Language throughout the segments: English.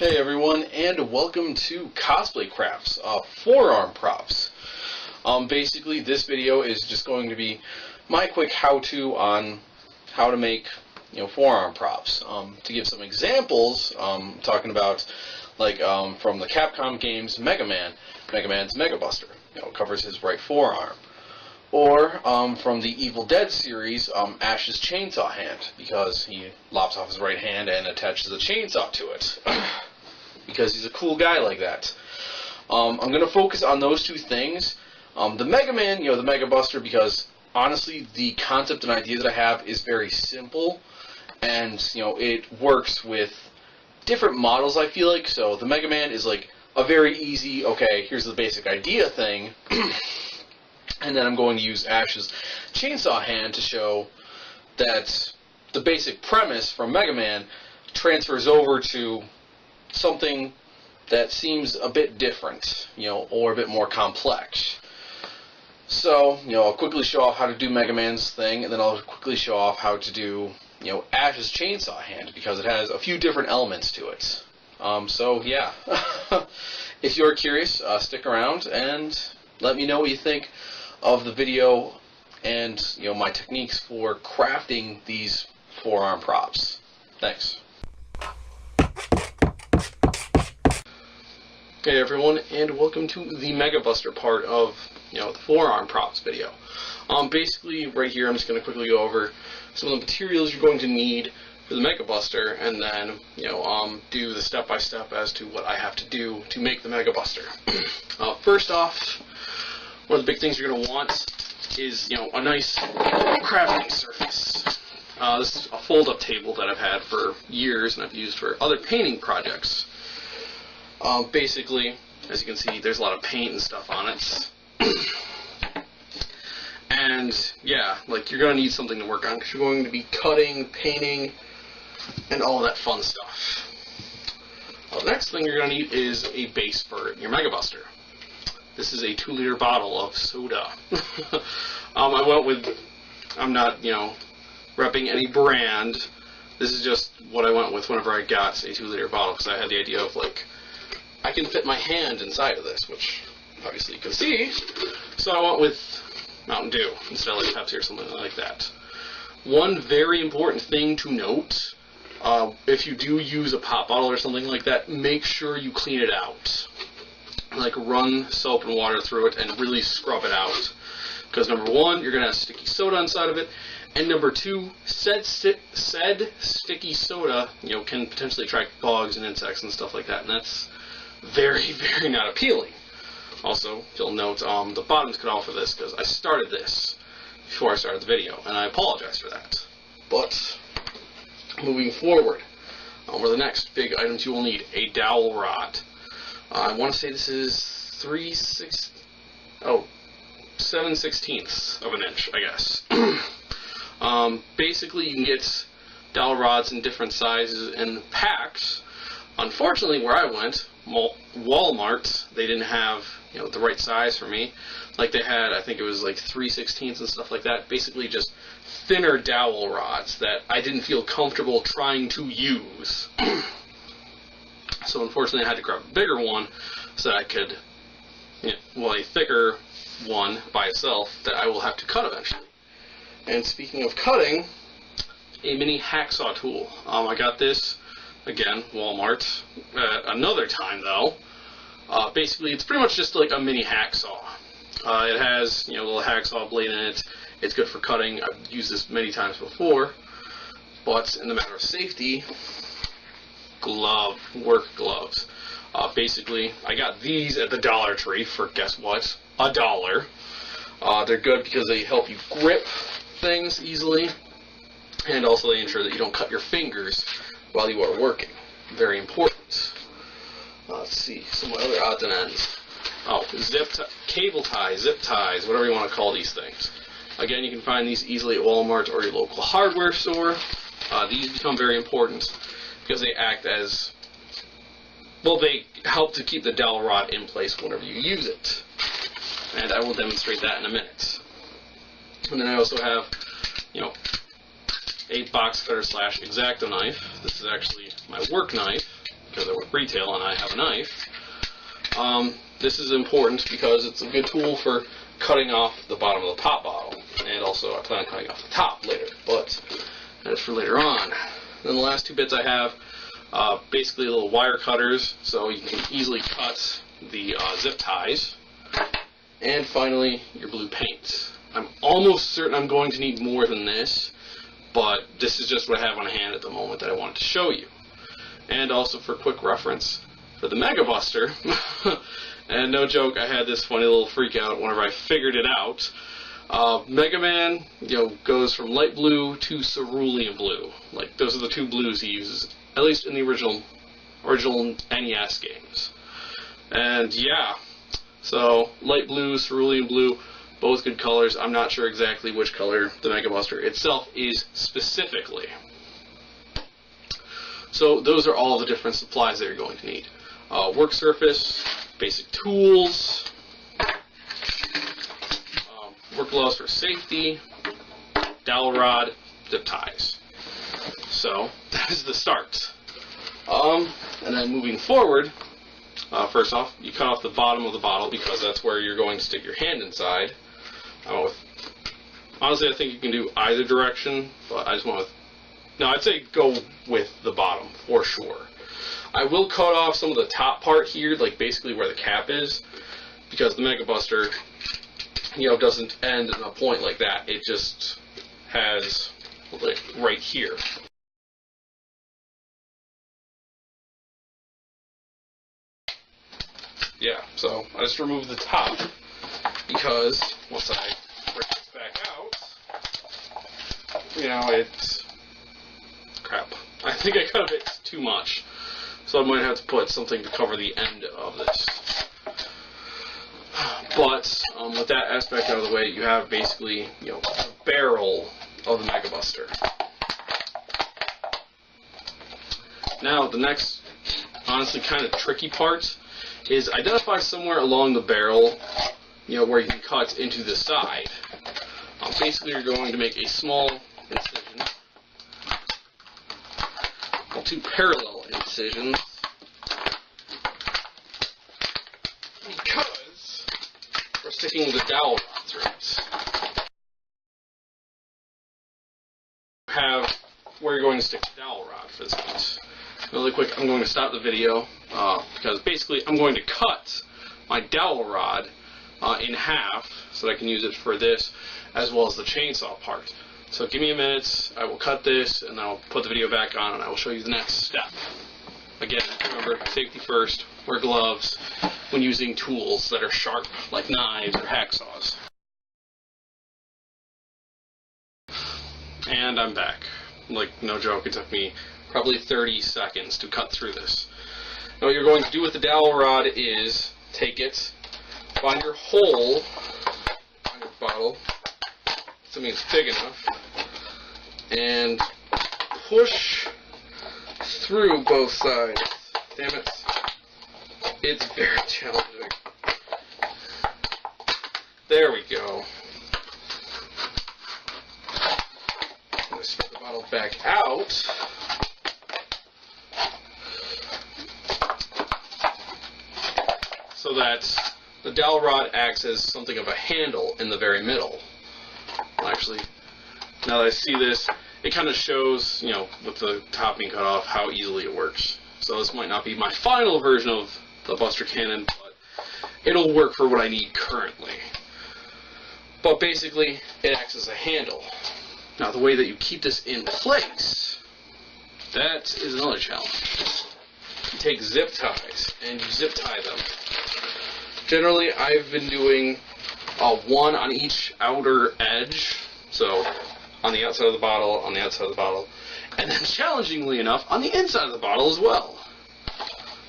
Hey everyone, and welcome to Cosplay Crafts Forearm props. Basically, this video is just going to be my quick how-to on how to make, forearm props. To give some examples, talking about like from the Capcom games Megaman's Megabuster. It covers his right forearm. Or from the Evil Dead series, Ash's chainsaw hand, because he lops off his right hand and attaches a chainsaw to it. Because he's a cool guy like that. I'm going to focus on those two things. The Mega Man, the Megabuster, because honestly the concept and idea that I have is very simple, and it works with different models, I feel like. So the Mega Man is like a very easy, okay, here's the basic idea thing. And then I'm going to use Ash's chainsaw hand to show that the basic premise from Mega Man transfers over to something that seems a bit different, or a bit more complex. So, I'll quickly show off how to do Mega Man's thing, and then I'll quickly show off how to do, Ash's chainsaw hand, because it has a few different elements to it. So, yeah. If you're curious, stick around and let me know what you think of the video and, my techniques for crafting these forearm props. Thanks. Hey everyone, and welcome to the Megabuster part of, the forearm props video. Basically, right here, I'm just going to quickly go over some of the materials you're going to need for the Megabuster, and then, do the step-by-step as to what I have to do to make the Megabuster. First off, one of the big things you're going to want is, a nice crafting surface. This is a fold-up table that I've had for years, and I've used for other painting projects. Basically, as you can see, there's a lot of paint and stuff on it. And, yeah, you're going to need something to work on, because you're going to be cutting, painting, and all that fun stuff. The next thing you're going to need is a base for your Megabuster. This is a 2-liter bottle of soda. I went with, I'm not, repping any brand. This is just what I went with whenever I got a 2-liter bottle, because I had the idea of, I can fit my hand inside of this, which obviously you can see. So I went with Mountain Dew instead of Pepsi or something like that. One very important thing to note, if you do use a pop bottle or something like that, make sure you clean it out. Run soap and water through it and really scrub it out. Because number one, you're going to have sticky soda inside of it, and number two, said sticky soda, can potentially attract bugs and insects and stuff like that, and that's very, very not appealing. Also, you'll note the bottom's cut off for this because I started this before I started the video, and I apologize for that. But moving forward, what are the next big items you will need? A dowel rod. I want to say this is 7/16 of an inch, I guess. Basically, you can get dowel rods in different sizes and packs. Unfortunately, where I went, Walmart, they didn't have the right size for me. They had, I think it was 3/16 and stuff like that. Basically, just thinner dowel rods that I didn't feel comfortable trying to use. So unfortunately, I had to grab a bigger one so that I could, a thicker one by itself that I will have to cut eventually. And speaking of cutting, a mini hacksaw tool. I got this, again, Walmart, another time though. Basically, it's pretty much just like a mini hacksaw. It has, a little hacksaw blade in it. It's good for cutting. I've used this many times before. But in the matter of safety, work gloves. Basically, I got these at the Dollar Tree for, guess what, $1. They're good because they help you grip things easily, and also they ensure that you don't cut your fingers while you are working. Very important. Let's see, some other odds and ends. Cable ties, zip ties, whatever you want to call these things. Again, you can find these easily at Walmart or your local hardware store. These become very important because they act as, they help to keep the dowel rod in place whenever you use it. And I will demonstrate that in a minute. And then I also have, a box cutter / X-Acto knife. This is actually my work knife. because I work retail and I have a knife. This is important because it's a good tool for cutting off the bottom of the pop bottle, and also I plan on cutting off the top later, but that's for later on. Then the last two bits I have, basically little wire cutters, so you can easily cut the zip ties. And finally, your blue paint. I'm almost certain I'm going to need more than this, but this is just what I have on hand at the moment that I wanted to show you. And also for quick reference, for the Megabuster, and no joke, I had this funny little freak out whenever I figured it out. Megaman, goes from light blue to cerulean blue. Like, those are the two blues he uses, at least in the original NES games. And yeah, so light blue, cerulean blue, both good colors. I'm not sure exactly which color the Megabuster itself is specifically. So those are all the different supplies that you're going to need. Work surface, basic tools, work gloves for safety, dowel rod, zip ties. So that is the start. And then moving forward, first off, you cut off the bottom of the bottle because that's where you're going to stick your hand inside. Honestly, I think you can do either direction, but I just went with... No, I'd say go with the bottom, for sure. I will cut off some of the top part here, like basically where the cap is, because the Megabuster, doesn't end in a point like that. It just has, like, right here. Yeah, so I just removed the top, because once I break this back out, it's... crap. I think I cut a bit too much, so I might have to put something to cover the end of this. But with that aspect out of the way, you have basically, the barrel of the Megabuster. Now, the next, honestly, kind of tricky part is identify somewhere along the barrel, where you can cut into the side. Basically, you're going to make a small incision. Two parallel incisions, because we're sticking the dowel rod through it. Have where you're going to stick the dowel rod for this piece. Really quick, I'm going to stop the video because basically I'm going to cut my dowel rod in half so that I can use it for this as well as the chainsaw part. So give me a minute, I will cut this, and I'll put the video back on, and I will show you the next step. Again, remember, safety first, wear gloves when using tools that are sharp, like knives or hacksaws. And I'm back. Like, no joke, it took me probably 30 seconds to cut through this. Now what you're going to do with the dowel rod is take it, find your hole on your bottle, something that's big enough, and push through both sides. Damn it. It's very challenging. There we go. I'm going to spit the bottle back out. So that the dowel rod acts as something of a handle in the very middle. Actually, now that I see this, it kind of shows, with the top being cut off, how easily it works. So this might not be my final version of the Buster Cannon, but it'll work for what I need currently. But basically, it acts as a handle. Now, the way that you keep this in place, that is another challenge. You take zip ties, and you zip tie them. Generally, I've been doing one on each outer edge, so on the outside of the bottle, on the outside of the bottle, and then challengingly enough, on the inside of the bottle as well.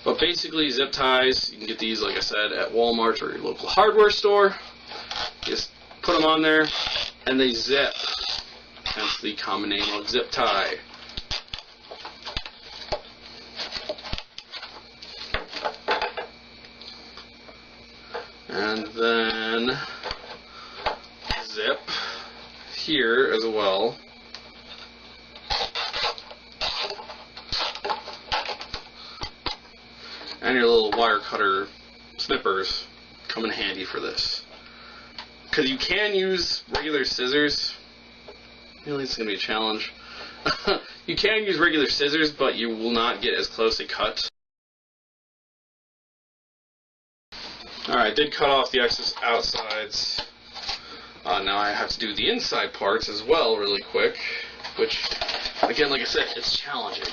But basically, zip ties, you can get these, like I said, at Walmart or your local hardware store. Just put them on there, and they zip. Hence the common name of zip tie. And then zip here as well. and your little wire cutter snippers come in handy for this. Because you can use regular scissors. Really, it's going to be a challenge. You can use regular scissors, but you will not get as close a cut. Alright, I did cut off the excess outsides. Now I have to do the inside parts as well really quick, which, again, like I said, it's challenging.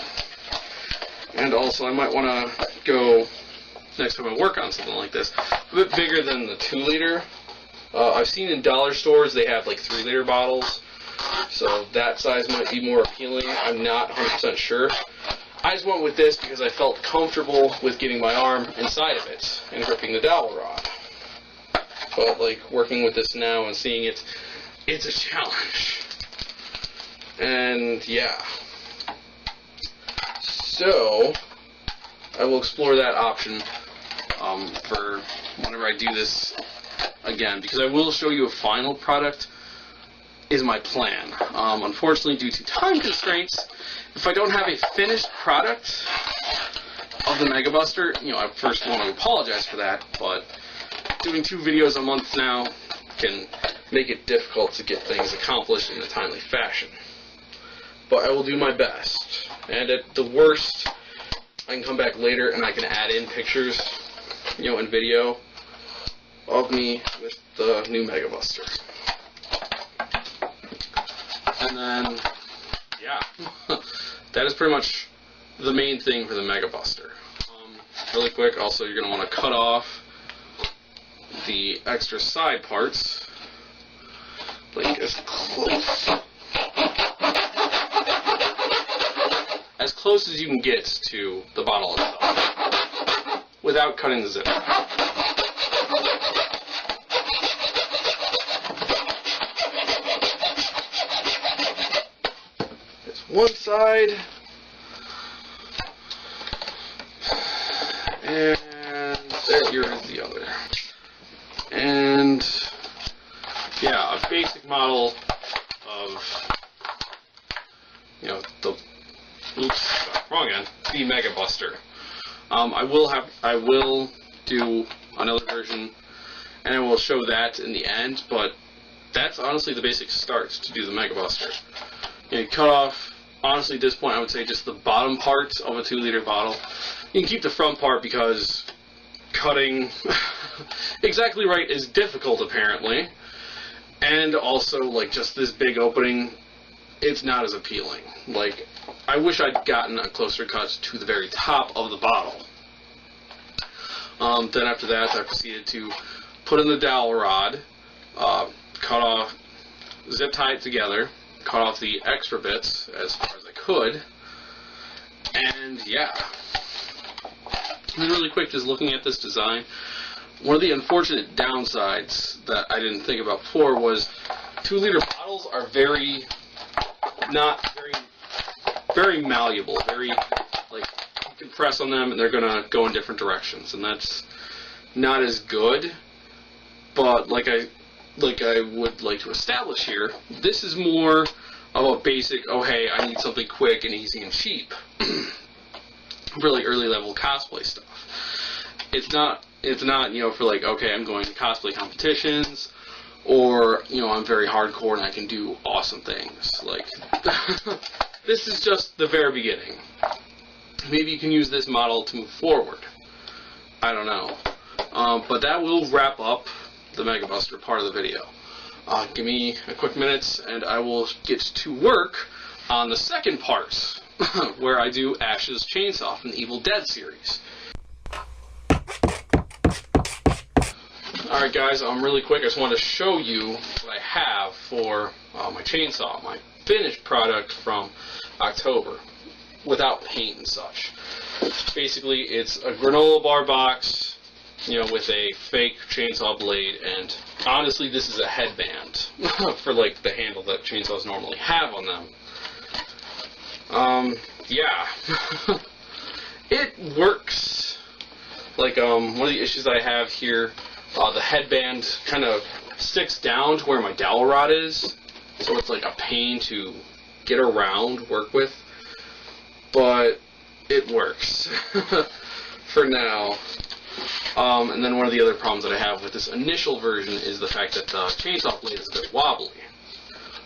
And also I might want to go, next time I work on something like this, a bit bigger than the 2-liter. I've seen in dollar stores they have like 3-liter bottles, so that size might be more appealing. I'm not 100% sure. I just went with this because I felt comfortable with getting my arm inside of it and gripping the dowel rod. But like working with this now and seeing it, it's a challenge. And yeah. So I will explore that option for whenever I do this again, because I will show you a final product is my plan. Unfortunately, due to time constraints, if I don't have a finished product of the Megabuster, you know, I first want to apologize for that, but doing 2 videos a month now can make it difficult to get things accomplished in a timely fashion. But I will do my best, and at the worst, I can come back later and I can add in pictures, you know, and video of me with the new Megabuster. And then, yeah, that is pretty much the main thing for the Megabuster. Really quick, also you're going to want to cut off the extra side parts, like as close as you can get to the bottle itself, without cutting the zipper. One side, and here is the other. And yeah, a basic model of, you know, the wrong end, the Megabuster. I will do another version, and I will show that in the end. But that's honestly the basic start to do the Megabuster. You know, you cut off. Honestly, at this point, I would say just the bottom part of a 2-liter bottle. You can keep the front part because cutting exactly right is difficult, apparently. And also, like, just this big opening, it's not as appealing. Like, I wish I'd gotten a closer cut to the very top of the bottle. Then after that, I proceeded to put in the dowel rod, cut off, zip tie it together, cut off the extra bits as far as I could, and yeah. And then really quick, just looking at this design, one of the unfortunate downsides that I didn't think about before was 2-liter bottles are very malleable, very, like, you can press on them and they're gonna go in different directions, and that's not as good. But like I would like to establish here, this is more of a basic, oh hey, I need something quick and easy and cheap. Really early level cosplay stuff. It's not, you know, for like, okay, I'm going to cosplay competitions, or, you know, I'm very hardcore and I can do awesome things. Like, this is just the very beginning. Maybe you can use this model to move forward. I don't know. But that will wrap up the Megabuster part of the video. Give me a quick minute and I will get to work on the second part, where I do Ash's chainsaw from the Evil Dead series. Alright guys, really quick, I just wanted to show you what I have for my chainsaw, my finished product from October, without paint and such. Basically, it's a granola bar box, you know, with a fake chainsaw blade, and honestly, this is a headband for like the handle that chainsaws normally have on them. Yeah, it works. Like, one of the issues I have here, the headband kind of sticks down to where my dowel rod is, so it's like a pain to get around, work with, but it works. for now. And then one of the other problems that I have with this initial version is the fact that the chainsaw blade is a bit wobbly.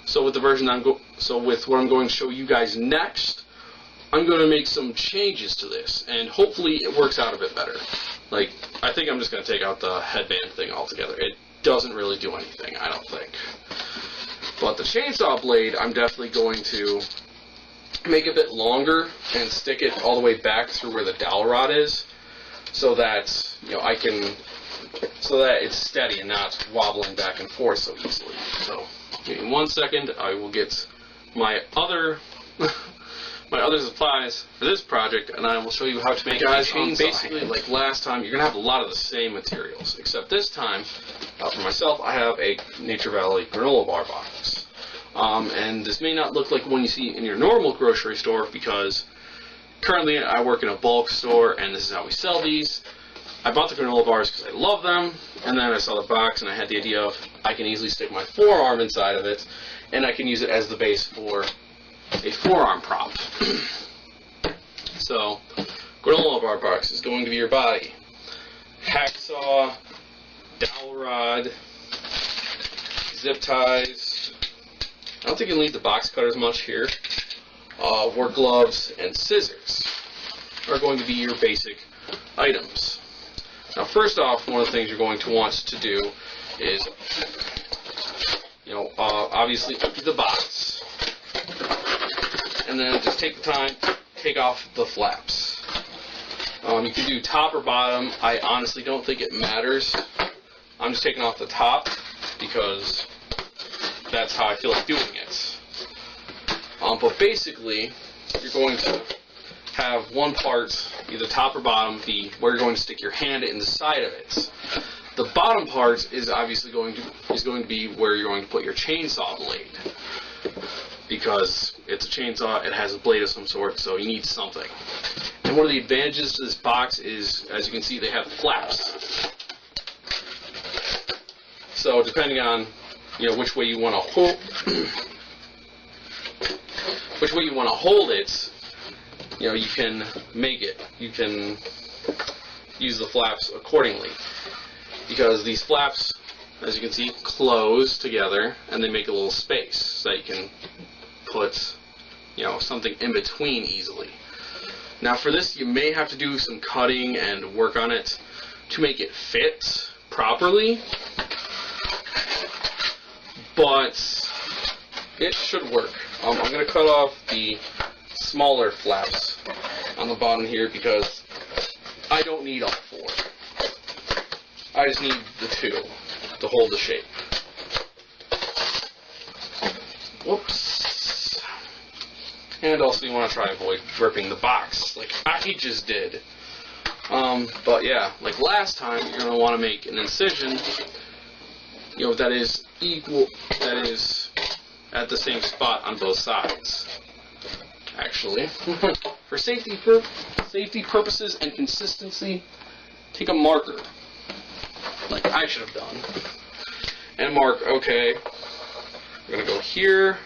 So with the version with what I'm going to show you guys next, I'm going to make some changes to this, and hopefully it works out a bit better. Like, I think I'm just going to take out the headband thing altogether. It doesn't really do anything, I don't think. But the chainsaw blade, I'm definitely going to make a bit longer and stick it all the way back through where the dowel rod is, so that, you know, so that it's steady and not wobbling back and forth so easily. So, in 1 second, I will get my other supplies for this project, and I will show you how to make a chainsaw. Basically, like last time, you're going to have a lot of the same materials, except this time, for myself, I have a Nature Valley granola bar box. And this may not look like one you see in your normal grocery store, because currently I work in a bulk store, and this is how we sell these. I bought the granola bars because I love them, and then I saw the box, and I had the idea of I can easily stick my forearm inside of it, and I can use it as the base for a forearm prop. So, granola bar box is going to be your body. Hacksaw, dowel rod, zip ties. I don't think you need the box cutters much here. Work gloves and scissors are going to be your basic items. Now, first off, one of the things you're going to want to do is, you know, obviously empty the box, and then just take the time, take off the flaps. You can do top or bottom. I honestly don't think it matters. I'm just taking off the top because that's how I feel like doing it. But basically, you're going to have one part, either top or bottom, be where you're going to stick your hand inside of it. The bottom part is obviously going to be where you're going to put your chainsaw blade, because it's a chainsaw, it has a blade of some sort, so you need something. And one of the advantages to this box is, as you can see, they have flaps. So depending on, you know, which way you want to hold it, you know, you can make it. You can use the flaps accordingly, because these flaps, as you can see, close together and they make a little space so that you can put, you know, something in between easily. Now, for this, you may have to do some cutting and work on it to make it fit properly, but it should work. I'm going to cut off the smaller flaps on the bottom here because I don't need all four. I just need the two to hold the shape. Whoops. And also you want to try to avoid ripping the box like I just did. But yeah, like last time, you're going to want to make an incision, you know, that is equal, that is at the same spot on both sides. Actually, for safety purposes and consistency, take a marker, like I should have done, and mark, okay, we're going to go here,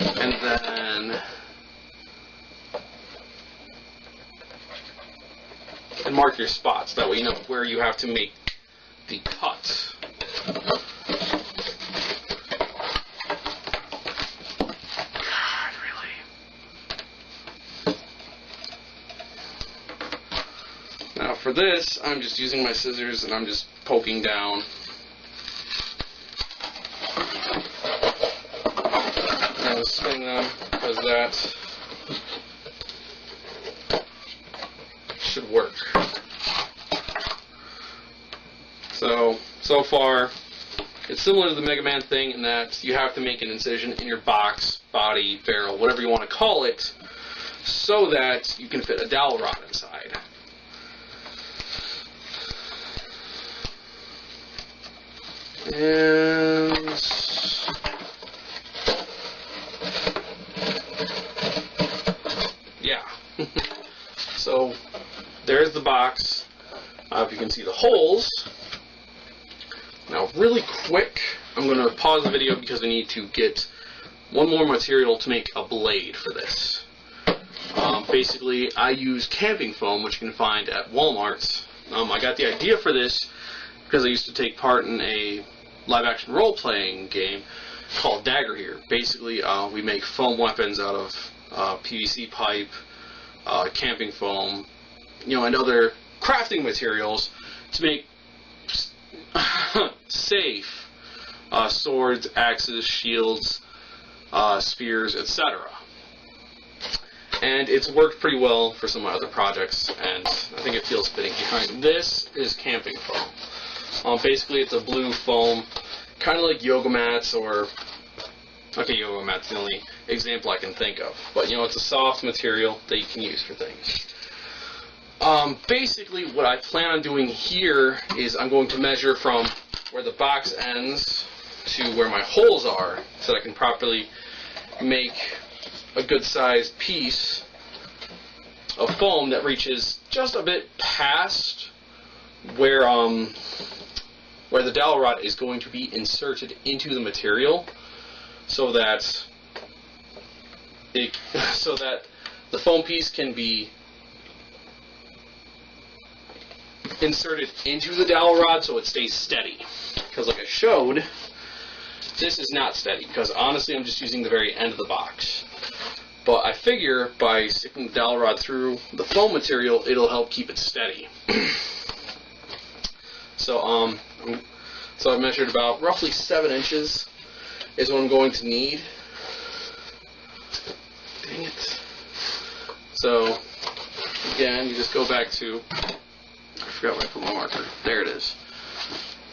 and then, and mark your spots, that way you know where you have to make the cut. Now for this, I'm just using my scissors and I'm just poking down. And swing them, because that should work. So far, it's similar to the Megaman thing in that you have to make an incision in your box, body, barrel, whatever you want to call it, so that you can fit a dowel rod inside. And yeah. So there's the box. If you can see the holes. Now, really quick, I'm going to pause the video because we need to get one more material to make a blade for this. Basically, I use camping foam, which you can find at Walmart. I got the idea for this because I used to take part in a live-action role-playing game called Dagger here. Basically, we make foam weapons out of PVC pipe, camping foam, and other crafting materials to make safe swords, axes, shields, spears, etc. And it's worked pretty well for some of my other projects, and I think it feels fitting behind. This is camping foam. Basically, it's a blue foam, kind of like yoga mats, or okay, yoga mats the only example I can think of. But it's a soft material that you can use for things. Basically, what I plan on doing here is I'm going to measure from where the box ends to where my holes are, so that I can properly make a good-sized piece of foam that reaches just a bit past where the dowel rod is going to be inserted into the material, so that the foam piece can be inserted into the dowel rod so it stays steady. Because like I showed, this is not steady, because honestly I'm just using the very end of the box. But I figure by sticking the dowel rod through the foam material, it'll help keep it steady. So I measured about roughly 7 inches is what I'm going to need. Dang it. So again, you just go back to, I forgot where I put my marker. There it is.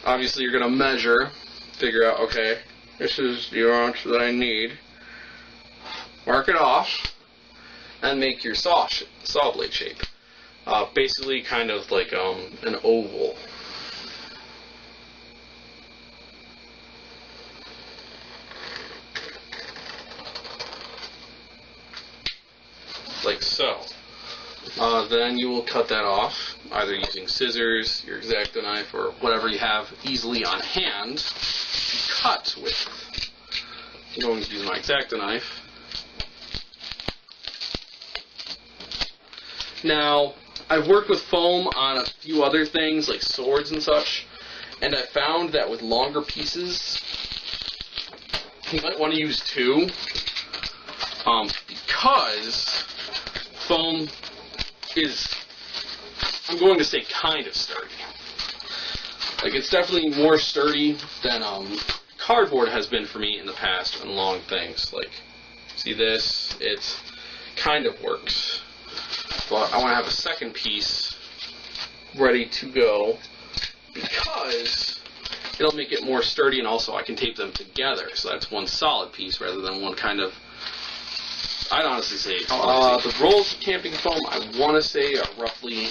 Obviously you're going to measure, figure out, okay, this is the orange that I need. Mark it off, and make your saw blade shape. Basically kind of like an oval. Like so. Then you will cut that off, either using scissors, your X-Acto knife, or whatever you have easily on hand to cut with. I'm going to use my X-Acto knife. Now, I've worked with foam on a few other things, like swords and such, and I found that with longer pieces, you might want to use 2, because foam is, I'm going to say, kind of sturdy. Like, it's definitely more sturdy than cardboard has been for me in the past on long things. Like, see this? It kind of works. But I want to have a second piece ready to go because it'll make it more sturdy, and also I can tape them together. So that's one solid piece rather than one kind of, I'd honestly say, the rolls of camping foam, I want to say are roughly,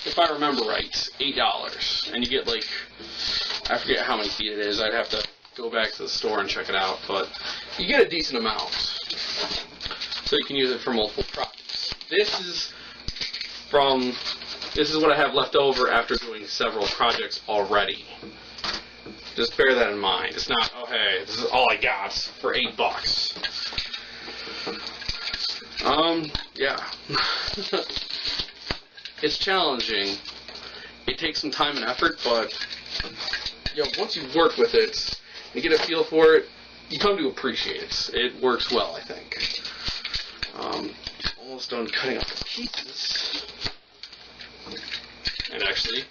if I remember right, $8. And you get like, I forget how many feet it is. I'd have to go back to the store and check it out. But you get a decent amount. So you can use it for multiple projects. This is what I have left over after doing several projects already. Just bear that in mind. It's not, oh hey, this is all I got for $8. Yeah. It's challenging. It takes some time and effort, but once you work with it and get a feel for it, you come to appreciate it. It works well, I think. Almost done cutting up the pieces. And actually,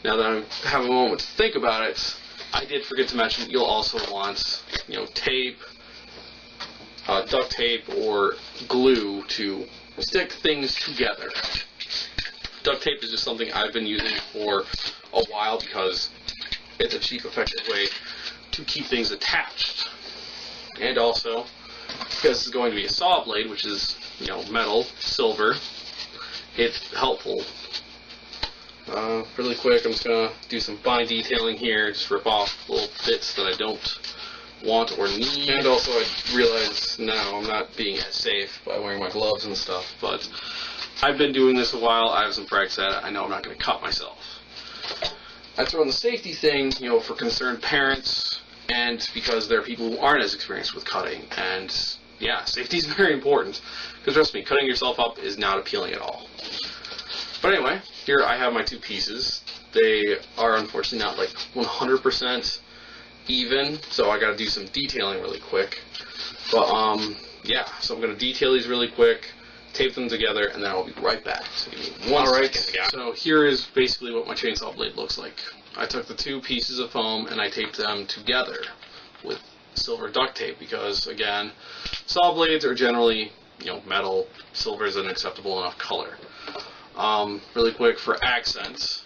now that I have a moment to think about it, I did forget to mention you'll also want, tape, duct tape, or glue to stick things together. Duct tape is just something I've been using for a while because it's a cheap, effective way to keep things attached. And also, because it's going to be a saw blade, which is, metal, silver, it's helpful. Really quick, I'm just going to do some fine detailing here, just rip off little bits that I don't want or need. And also I realize now I'm not being as safe by wearing my gloves and stuff, but I've been doing this a while, I have some practice at it, I know I'm not going to cut myself. I throw in the safety thing, for concerned parents, and because there are people who aren't as experienced with cutting, and yeah, safety is very important. Because trust me, cutting yourself up is not appealing at all. But anyway, here I have my two pieces. They are unfortunately not like 100% even, so I got to do some detailing really quick. But yeah, so I'm going to detail these really quick, tape them together, and then I'll be right back. So give me one second. So here is basically what my chainsaw blade looks like. I took the two pieces of foam and I taped them together with silver duct tape because, again, saw blades are generally, metal. Silver is an acceptable enough color. Really quick for accents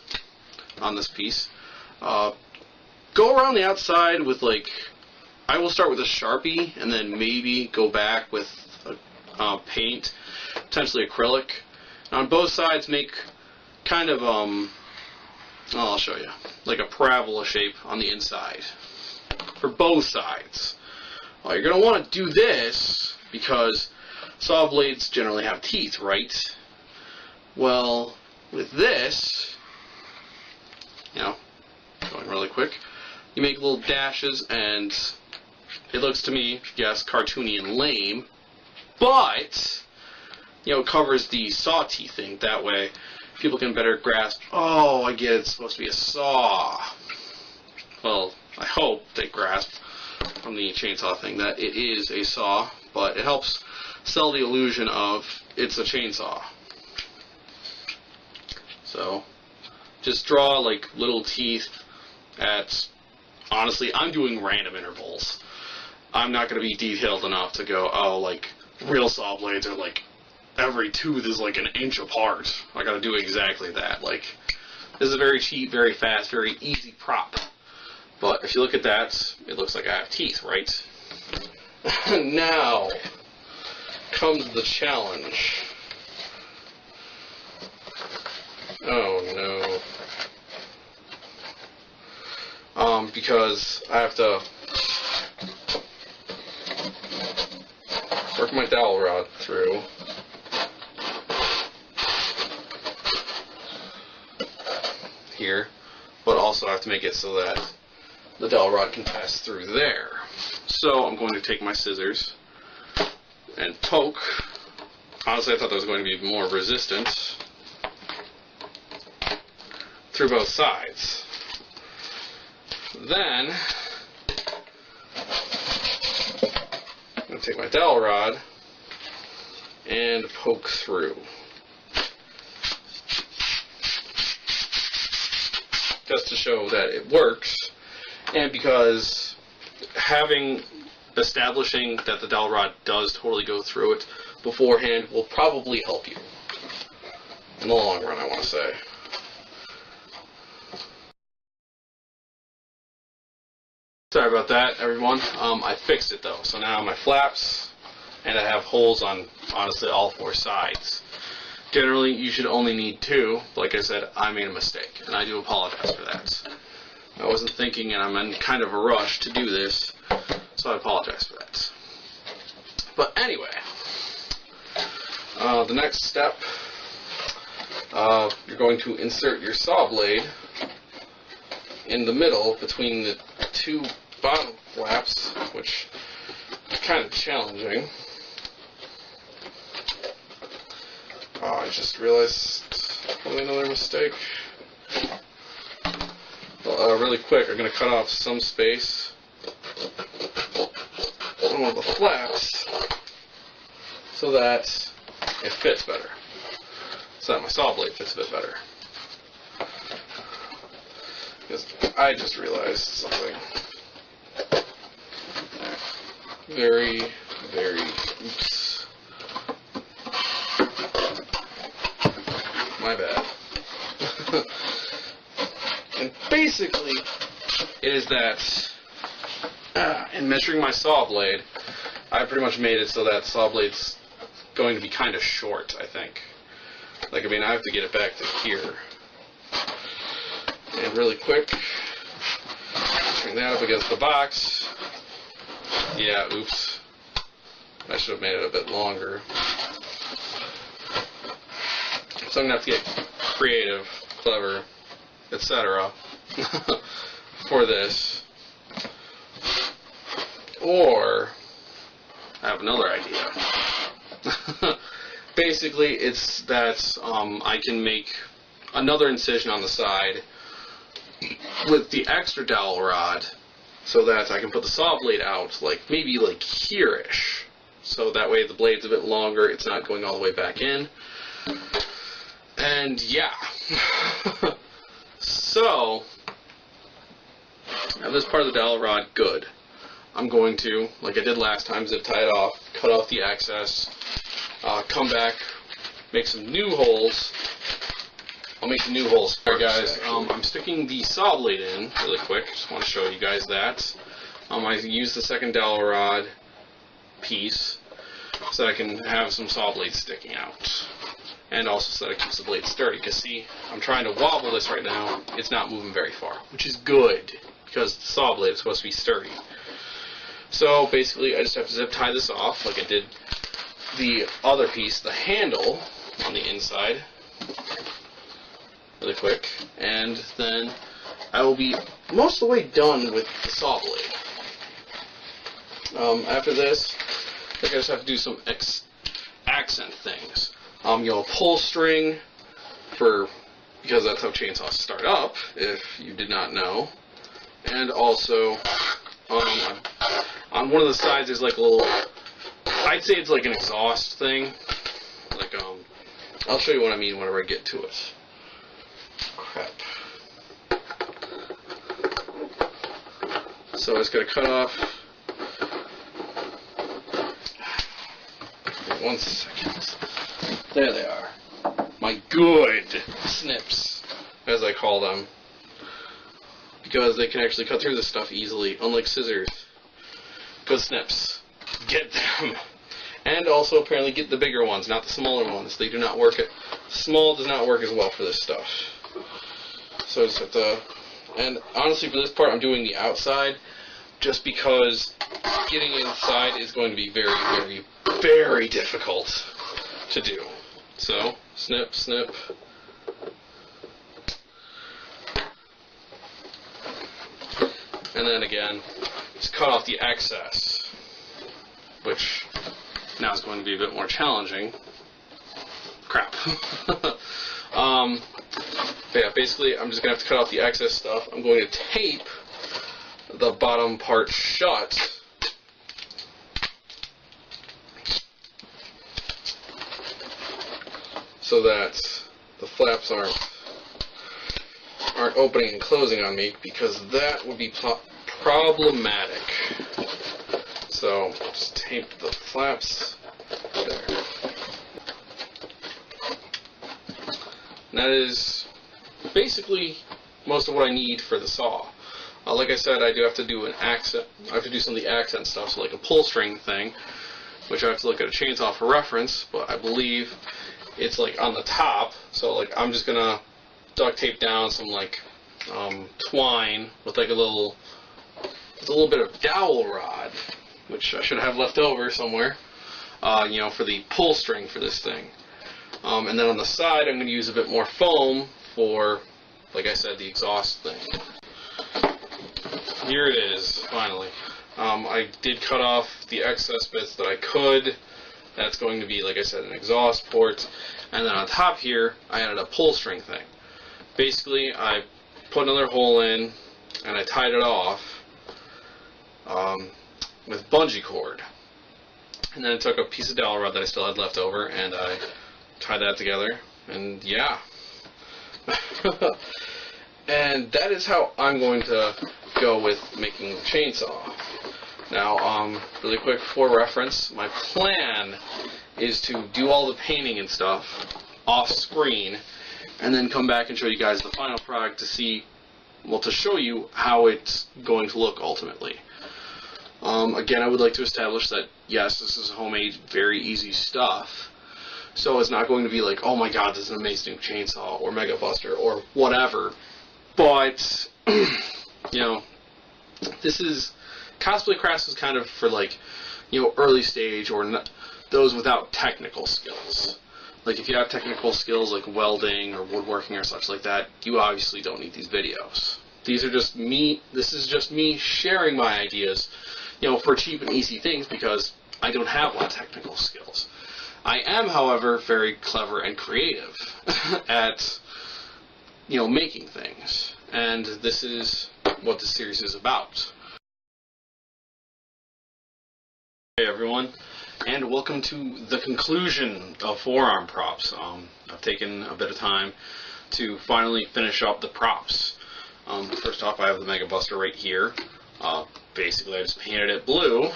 on this piece. Go around the outside with I will start with a Sharpie and then maybe go back with paint, potentially acrylic. And on both sides make kind of, I'll show you, like a parabola shape on the inside for both sides. Well, you're going to want to do this because saw blades generally have teeth, right? Well, with this, going really quick, you make little dashes and it looks to me, yes, cartoony and lame, but, it covers the saw teeth thing. That way, people can better grasp, oh, I get it, it's supposed to be a saw. Well, I hope they grasp from the chainsaw thing that it is a saw, but it helps sell the illusion of it's a chainsaw. So, just draw little teeth at, honestly, I'm doing random intervals. I'm not going to be detailed enough to go, oh, real saw blades are every tooth is an inch apart. I got to do exactly that. This is a very cheap, very fast, very easy prop. But if you look at that, it looks like I have teeth, right? Now comes the challenge. Oh no. Because I have to work my dowel rod through. Here, but also I have to make it so that the dowel rod can pass through there. So I'm going to take my scissors and poke. Honestly, I thought that was going to be more resistant through both sides. Then I'm going to take my dowel rod and poke through. Just to show that it works, and because establishing that the dowel rod does totally go through it beforehand will probably help you in the long run, I want to say. Sorry about that, everyone. I fixed it though, so now my flaps, and I have holes on, honestly, all four sides. Generally, you should only need two. Like I said, I made a mistake, and I do apologize for that. I wasn't thinking, and I'm in kind of a rush to do this, so I apologize for that. But anyway, the next step, you're going to insert your saw blade in the middle between the two bottom flaps, which is kind of challenging. Oh, I just realized probably another mistake. Well, really quick, I'm going to cut off some space on one of the flaps so that it fits better. So that my saw blade fits a bit better. Because I just realized something very, oops. My bad. And basically, it is that in measuring my saw blade, I pretty much made it so that saw blade's going to be kind of short, I think. I have to get it back to here. And really quick, bring that up against the box. Yeah, oops. I should have made it a bit longer. So I'm going to have to get creative, clever, etc. for this. Or I have another idea. Basically, it's that I can make another incision on the side with the extra dowel rod, so that I can put the saw blade out, like maybe like here-ish. So that way the blade's a bit longer, it's not going all the way back in. And yeah. So, I have this part of the dowel rod good. I'm going to, like I did last time, zip tie it off, cut off the excess, come back, make some new holes. I'll make the new holes. Alright guys, I'm sticking the saw blade in really quick. Just want to show you guys that. I use the second dowel rod piece so that I can have some saw blades sticking out. And also so that it keeps the blade sturdy. Because see, I'm trying to wobble this right now. It's not moving very far, which is good because the saw blade is supposed to be sturdy. So basically I just have to zip tie this off like I did the other piece, the handle on the inside, really quick, and then I will be most of the way done with the saw blade. After this, I think I just have to do some accent things. Pull string because that's how chainsaws start up, if you did not know. And also, on one of the sides there's like a little, I'd say it's like an exhaust thing. Like, I'll show you what I mean whenever I get to it. Crap. So I just gotta cut off. 1 second. There they are. My good snips, as I call them. Because they can actually cut through this stuff easily, unlike scissors. Good snips. Get them. And also apparently get the bigger ones, not the smaller ones. They do not work. Small does not work as well for this stuff. So I just have to. And honestly, for this part, I'm doing the outside, just because getting inside is going to be very, very, very difficult to do. So snip, snip. And then again, just cut off the excess, which now is going to be a bit more challenging. Crap. But yeah, basically I'm just going to have to cut off the excess stuff. I'm going to tape the bottom part shut so that the flaps aren't opening and closing on me, because that would be problematic. So just tape the flaps there. And that is basically most of what I need for the saw. Like I said, I do have to do an accent. I have to do some of the accent stuff, so like a pull string thing, which I have to look at a chainsaw for reference. But I believe it's like on the top. So like I'm just gonna duct tape down some like twine with like a little bit of dowel rod, which I should have left over somewhere, for the pull string for this thing. And then on the side, I'm going to use a bit more foam for, like I said, the exhaust thing. Here it is, finally. I did cut off the excess bits that I could. That's going to be, like I said, an exhaust port. And then on top here, I added a pull string thing. Basically, I put another hole in, and I tied it off with bungee cord. And then I took a piece of dowel rod that I still had left over, and I tied that together, and yeah. And that is how I'm going to go with making the chainsaw. Now, really quick for reference, my plan is to do all the painting and stuff off screen, and then come back and show you guys the final product to see, well, to show you how it's going to look ultimately. Again, I would like to establish that, yes, this is homemade, very easy stuff. So it's not going to be like, oh my god, this is an amazing chainsaw, or Megabuster, or whatever. But, this is, Cosplay Crafts is kind of for like, early stage, or those without technical skills. Like if you have technical skills like welding or woodworking or such like that, you obviously don't need these videos. These are just me, this is just me sharing my ideas, for cheap and easy things, because I don't have a lot of technical skills. I am, however, very clever and creative at, making things. And this is what this series is about. Hey everyone, and welcome to the conclusion of forearm props. I've taken a bit of time to finally finish up the props. First off, I have the Megabuster right here. Basically, I just painted it blue,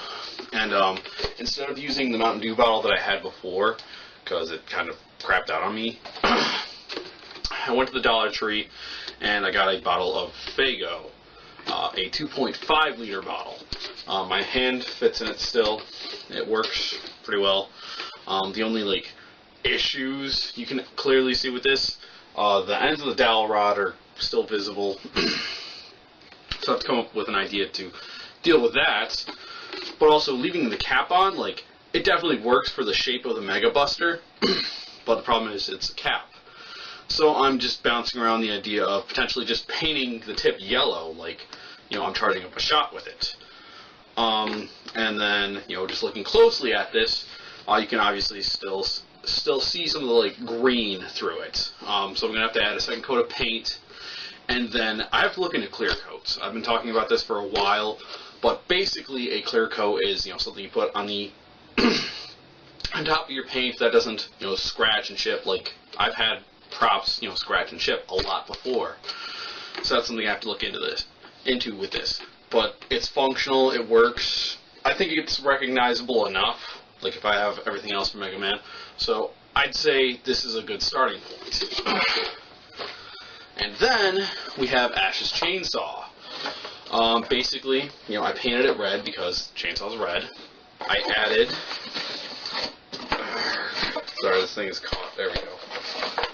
and instead of using the Mountain Dew bottle that I had before, because it kind of crapped out on me, I went to the Dollar Tree and I got a bottle of Faygo, a 2.5 liter bottle. My hand fits in it still. It works pretty well. The only issues you can clearly see with this, the ends of the dowel rod are still visible. So I have to come up with an idea to deal with that. But also leaving the cap on, it definitely works for the shape of the Megabuster, but the problem is it's a cap. So I'm just bouncing around the idea of potentially just painting the tip yellow, I'm charging up a shot with it. And then, just looking closely at this, you can obviously still see some of the green through it. So I'm gonna have to add a second coat of paint, and then I have to look into clear coats. I've been talking about this for a while, but basically a clear coat is something you put on the on top of your paint that doesn't scratch and chip. I've had props scratch and chip a lot before, so that's something I have to look into with this. But it's functional, it works. I think it's recognizable enough, if I have everything else from Mega Man. So I'd say this is a good starting point. And then we have Ash's chainsaw. Basically, I painted it red because chainsaw's red. I added, sorry, this thing is caught, there we go.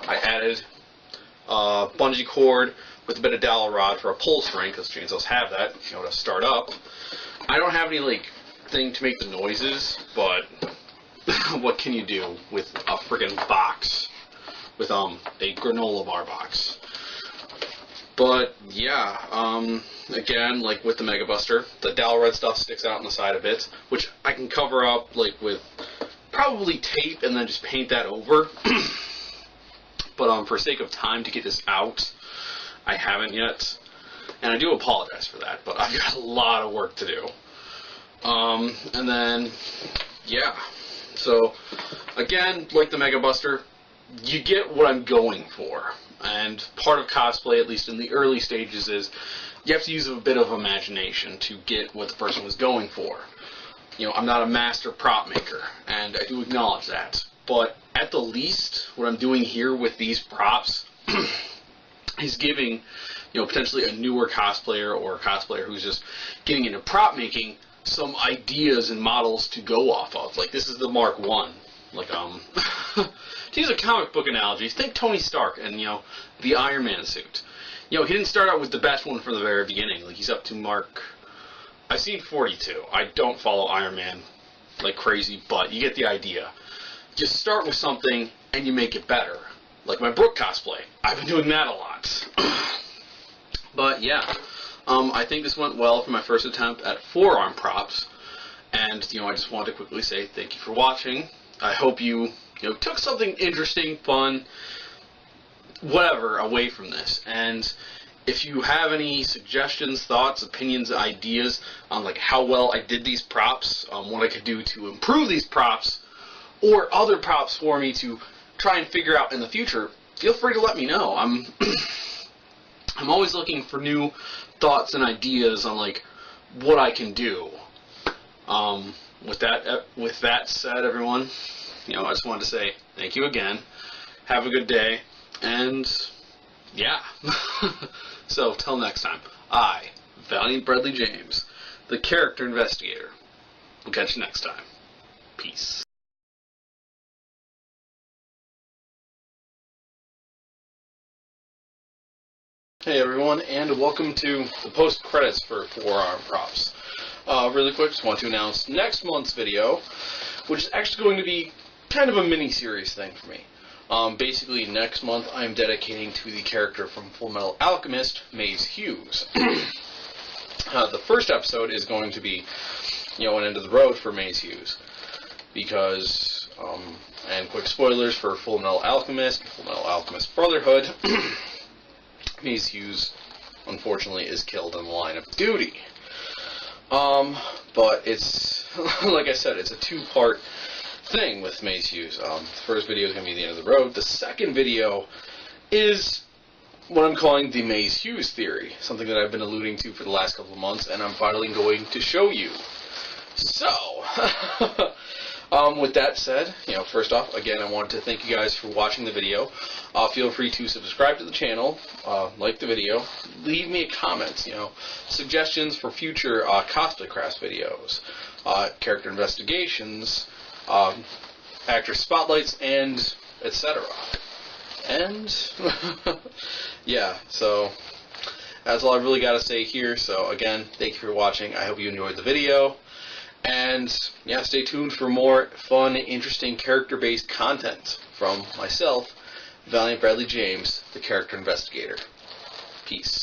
I added bungee cord with a bit of dowel rod for a pull string, because chainsaws have that, to start up. I don't have any, thing to make the noises, but what can you do with a friggin' box? With, a granola bar box. But, yeah, again, with the Megabuster, the dowel rod stuff sticks out on the side of it, which I can cover up, with probably tape and then just paint that over. But, for sake of time to get this out, I haven't yet, and I do apologize for that, but I've got a lot of work to do. And then, yeah, so, again, like the Megabuster, you get what I'm going for, and part of cosplay, at least in the early stages, is you have to use a bit of imagination to get what the person was going for. I'm not a master prop maker, and I do acknowledge that, but at the least, what I'm doing here with these props is giving, potentially a newer cosplayer or a cosplayer who's just getting into prop making some ideas and models to go off of. This is the Mark I. To use a comic book analogy, think Tony Stark and, the Iron Man suit. He didn't start out with the best one from the very beginning. He's up to Mark, I've seen 42. I don't follow Iron Man like crazy, but you get the idea. Just start with something and you make it better. Like my Brooke cosplay. I've been doing that a lot. But yeah, I think this went well for my first attempt at forearm props. And, I just wanted to quickly say thank you for watching. I hope you, took something interesting, fun, whatever, away from this. And if you have any suggestions, thoughts, opinions, ideas on how well I did these props, what I could do to improve these props, or other props for me to try and figure out in the future, feel free to let me know. I'm always looking for new thoughts and ideas on what I can do. With that said, everyone, I just wanted to say thank you again. Have a good day, and yeah. So till next time, I, Valiant Bradley James, the character investigator, will catch you next time. Peace. Hey everyone, and welcome to the post-credits for forearm props. Really quick, just want to announce next month's video, which is actually going to be kind of a mini-series thing for me. Basically, next month I'm dedicating to the character from Fullmetal Alchemist, Maze Hughes. The first episode is going to be, an end of the road for Maze Hughes. because, and quick spoilers for Full Metal Alchemist, Full Metal Alchemist Brotherhood, Mace Hughes, unfortunately, is killed in the line of duty. But it's, like I said, it's a two-part thing with Mace Hughes. The first video is going to be the end of the road. The second video is what I'm calling the Mace Hughes theory, something that I've been alluding to for the last couple of months, and I'm finally going to show you. So, with that said, first off, again, I want to thank you guys for watching the video. Feel free to subscribe to the channel, like the video, leave me a comment, suggestions for future Cosplay Crafts videos, character investigations, actor spotlights, and etc. And, yeah, so that's all I've really got to say here. So, again, thank you for watching. I hope you enjoyed the video. And, yeah, stay tuned for more fun, interesting, character-based content from myself, Valiant Bradley James, the character investigator. Peace.